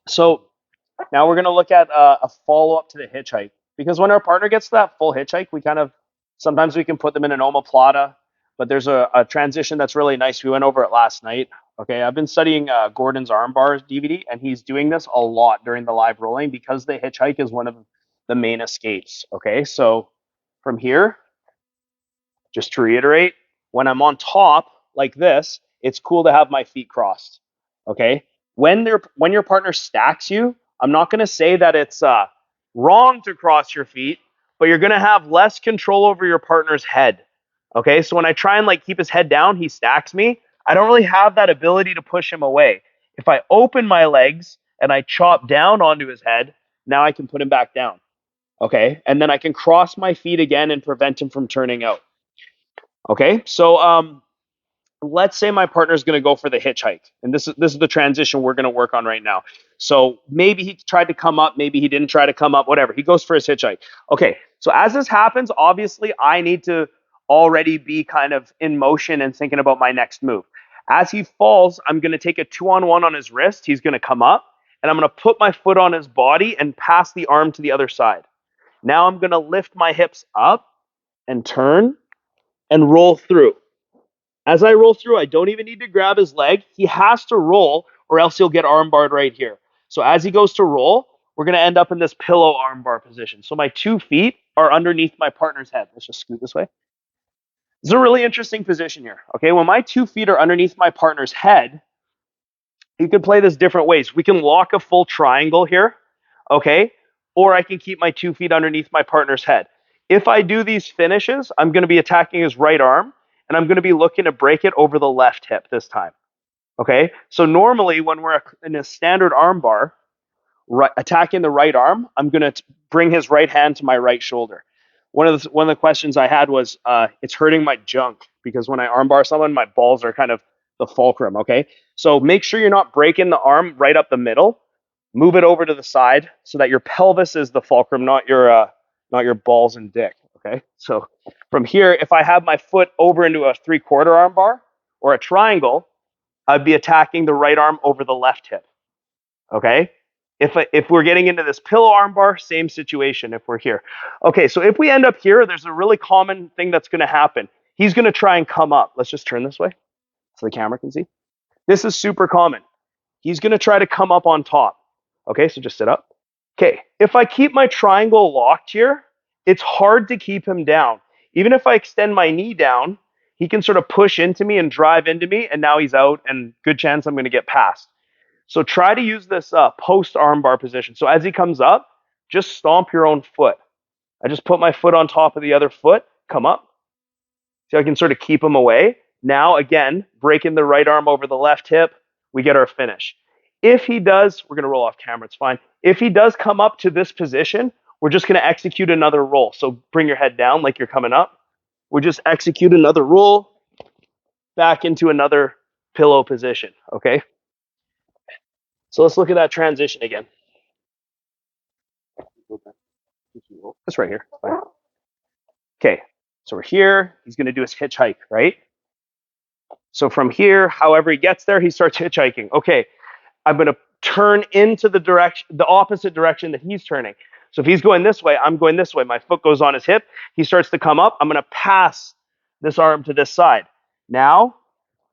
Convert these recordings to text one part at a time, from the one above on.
So now we're going to look at a follow-up to the hitchhike, because when our partner gets to that full hitchhike, we kind of sometimes we can put them in an omoplata, but there's a transition that's really nice. We went over it last night. Okay, I've been studying Gordon's Armbar DVD, and he's doing this a lot during the live rolling because the hitchhike is one of the main escapes. Okay, so from here, just to reiterate, when I'm on top like this, it's cool to have my feet crossed. Okay. When your partner stacks you, I'm not going to say that it's wrong to cross your feet, but you're going to have less control over your partner's head. Okay. So when I try and like keep his head down, he stacks me. I don't really have that ability to push him away. If I open my legs and I chop down onto his head, now I can put him back down. Okay. And then I can cross my feet again and prevent him from turning out. Okay, so let's say my partner is going to go for the hitchhike, and this is the transition we're going to work on right now. So maybe he tried to come up, maybe he didn't try to come up, whatever. He goes for his hitchhike. Okay, so as this happens, obviously I need to already be kind of in motion and thinking about my next move. As he falls, I'm going to take a 2-on-1 on his wrist. He's going to come up, and I'm going to put my foot on his body and pass the arm to the other side. Now I'm going to lift my hips up and turn and roll through. As I roll through, I don't even need to grab his leg. He has to roll or else he'll get armbarred right here. So as he goes to roll, we're going to end up in this pillow armbar position. So my 2 feet are underneath my partner's head. Let's just scoot this way. This is a really interesting position here. Okay, when my 2 feet are underneath my partner's head, you can play this different ways. We can lock a full triangle here, okay? Or I can keep my 2 feet underneath my partner's head. If I do these finishes, I'm going to be attacking his right arm, and I'm going to be looking to break it over the left hip this time, okay? So normally when we're in a standard arm bar, attacking the right arm, I'm going to bring his right hand to my right shoulder. One of the questions I had was, it's hurting my junk because when I armbar someone, my balls are kind of the fulcrum. Okay, so make sure you're not breaking the arm right up the middle. Move it over to the side so that your pelvis is the fulcrum, not your balls and dick. Okay, so from here, if I have my foot over into a 3/4 arm bar or a triangle, I'd be attacking the right arm over the left hip. Okay, if we're getting into this pillow armbar, same situation if we're here. Okay, so if we end up here, there's a really common thing that's going to happen. He's going to try and come up. Let's just turn this way so the camera can see. This is super common. He's going to try to come up on top. Okay, so just sit up. Okay, if I keep my triangle locked here, it's hard to keep him down. Even if I extend my knee down, he can sort of push into me and drive into me, and now he's out, and good chance I'm going to get past. So try to use this post armbar position. So as he comes up, just stomp your own foot. I just put my foot on top of the other foot, come up. So I can sort of keep him away. Now, again, breaking the right arm over the left hip, we get our finish. If he does, we're going to roll off camera, it's fine. If he does come up to this position, we're just going to execute another roll. So bring your head down like you're coming up. We just execute another roll back into another pillow position, okay? So let's look at that transition again. That's right here. Fine. Okay, so we're here. He's going to do his hitchhike, right? So from here, however he gets there, he starts hitchhiking. Okay, I'm going to turn into the opposite direction that he's turning. So if he's going this way, I'm going this way. My foot goes on his hip. He starts to come up. I'm going to pass this arm to this side. Now,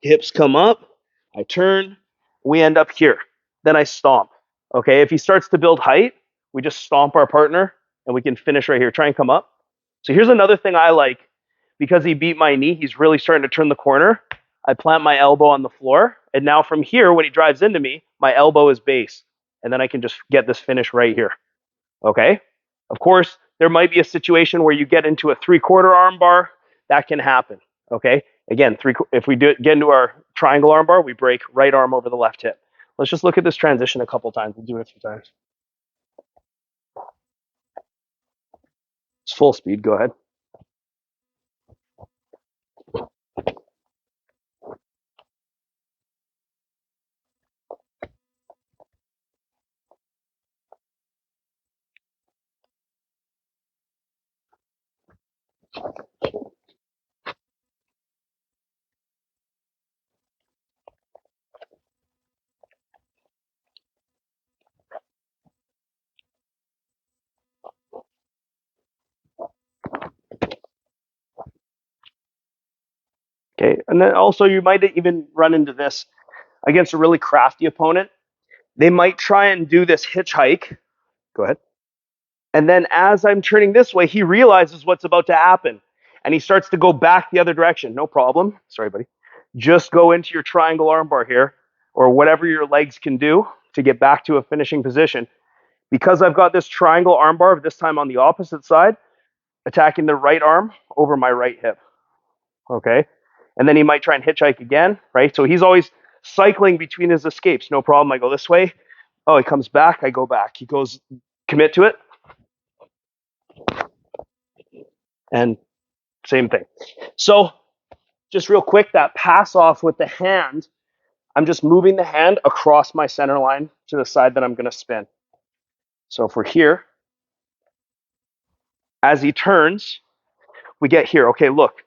hips come up. I turn. We end up here. Then I stomp. Okay, if he starts to build height, we just stomp our partner and we can finish right here. Try and come up. So here's another thing I like. Because he beat my knee, he's really starting to turn the corner. I plant my elbow on the floor. And now from here, when he drives into me, my elbow is base. And then I can just get this finish right here. Okay? Of course, there might be a situation where you get into a 3/4 arm bar. That can happen. Okay? Again, if we get into our triangle arm bar, we break right arm over the left hip. Let's just look at this transition a couple times. We'll do it a few times. It's full speed. Go ahead. Okay, and then also you might even run into this against a really crafty opponent. They might try and do this hitchhike. Go ahead. And then as I'm turning this way, he realizes what's about to happen. And he starts to go back the other direction. No problem. Sorry, buddy. Just go into your triangle armbar here, or whatever your legs can do to get back to a finishing position. Because I've got this triangle armbar, this time on the opposite side, attacking the right arm over my right hip. Okay. And then he might try and hitchhike again, right? So he's always cycling between his escapes. No problem. I go this way. Oh, he comes back. I go back. He goes, commit to it. And same thing. So just real quick, that pass off with the hand, I'm just moving the hand across my center line to the side that I'm going to spin. So if we're here, as he turns, we get here. Okay, look,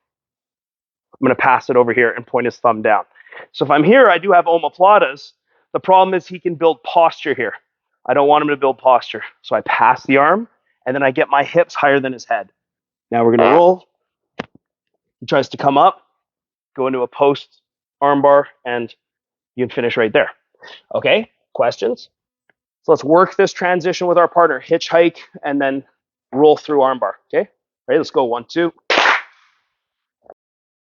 I'm going to pass it over here and point his thumb down. So if I'm here, I do have omoplatas. The problem is he can build posture here. I don't want him to build posture. So I pass the arm, and then I get my hips higher than his head. Now we're going to roll. He tries to come up, go into a post armbar, and you can finish right there. Okay, questions? So let's work this transition with our partner. Hitchhike, and then roll through armbar. Okay, all right, let's go. 1, 2.